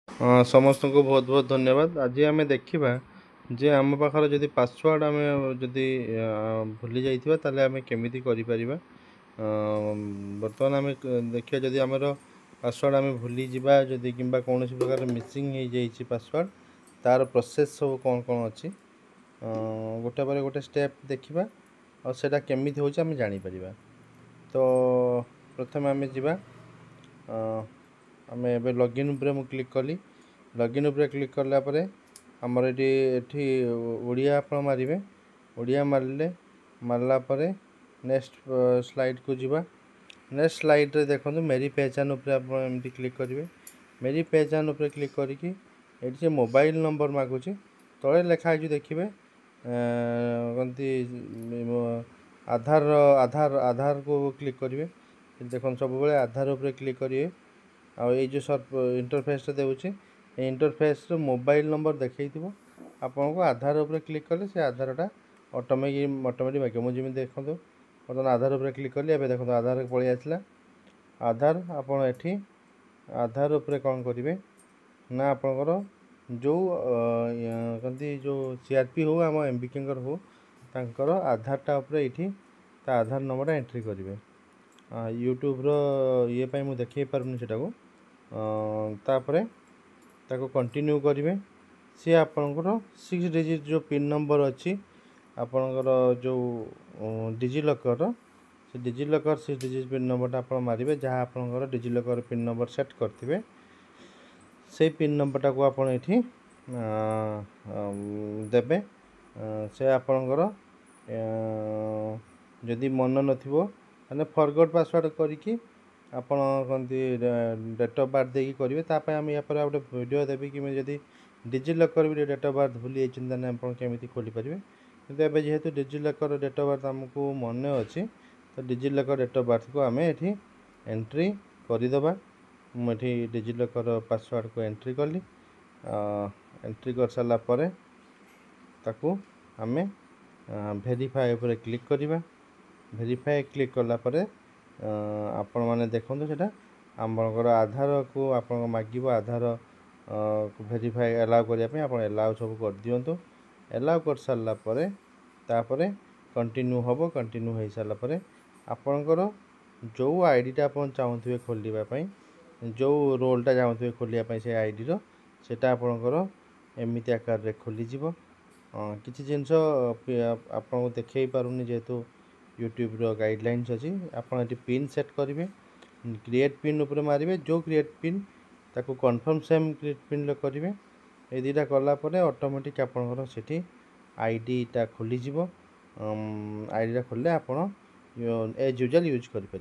समस्त को बहुत बहुत धन्यवाद। आज आम देखा जे आम पाखर जदि पासवर्ड आम जदि भूली जाइए ताले आम केमी कर बर्तमान आम देखिए जदि आमर पासवर्ड आम भूली जा जदि कि कौन प्रकार मिसिंग हो जाइए पासवर्ड तार प्रोसेस सब कौन कौन अच्छी गोटे पर गोटे स्टेप देखा और केमी हो जापर। तो प्रथम आम जा आम ए लॉगिन उपरे मु क्लिक कली। लॉगिन उपरे क्लिक करला परे हमर एठी ओडिया आप मारे ओडिया मारे मारला परे नेक्स्ट स्लाइड को जीवा। नेक्स्ट स्लाइड रे देखो मेरी पहचान उपरे आप एमती क्लिक करेंगे। मेरी पहचान उपरे क्लिक करके ये मोबाइल नंबर मागुची तले लिखा देखिए कौनती आधार आधार आधार को क्लिक करेंगे। देखो सब बड़े आधार उपरे क्लिक करेंगे आई जो सब इंटरफेस देउची इंटरफेस मोबाइल नंबर देखई थो आपन को आधार उपरे क्लिक कले से आधारटा ऑटोमेटिक मागे मुझे देखो बर्तमान आधार उपरे क्लिक कली। ए देखो आधार पलि आसला आधार आपन एठी आधार उपरे कौन करेंगे ना आपणकर जो कहती जो सीआरपी हो आम एमबीकेर हो तांकर आधारटा उपरे ये आधार नंबरटा एंट्री करेंगे। यूट्यूब ये पाई मुझे देखई पारुनी सेटा को तापरे ताको कंटिन्यू करेंगे। सी आपणकर 6 डिजिट जो पिन नंबर अच्छी आपणकर जो डिजिलकर से डिजिलकर 6 डिजिट पिन नंबरटा आप मारे जहाँ आपणकर डिजिलकर पिन नंबर सेट करेंगे से पिन नंबरटा को आप देवे से आपणकर जदि मन न फरगट पासवर्ड करके आपण कहती डेट ऑफ बर्थ देकी करेंगे ताप आम या गोटे वीडियो देवी कि जदि डिजिलकर भी डेट ऑफ बर्थ भूली जाइए आप केमी खोली पारे। कि जेहेतु डिजिलकर डेट ऑफ बर्थ आमको मन अच्छी तो डिजिलकर डेट ऑफ बर्थ को आम ये एंट्री करदे। मुझे डिजिलकर पासवर्ड को एंट्री कली एंट्री कर सारा पर ताकू आम वेरीफाई उपर क्लिक करवा। वेरीफाई क्लिक कला परे आपण मैंने देखो से आमर आधार को आप मागिब आधार को वेरीफाई एलाउ करने आप एलाउ सब कर दिंतु। एलाउ कर सारापर तापर कंटिन्यू हम कंटिन्यू हो सारापर आपणकर जो आईडीटा आप चाहूे खोलवाई जो रोलटा चाहूे खोलने से आईडी रोटा आपणकर एमती आकार खोलीज किसी जिनस आपको देखई पारुनी जेहेतु यूट्यूब गाइडलाइंस अच्छी आप पिन सेट करेंगे। क्रिएट पिन उपर मारे जो क्रिएट पिन ताको कन्फर्म सेम क्रिएट पिन करेंगे ये दुटा कलापर ऑटोमेटिक आपणकर से आईडीटा खोलीज आईडीटा खोलिले आप एज यूजुआल यूज करेंगे।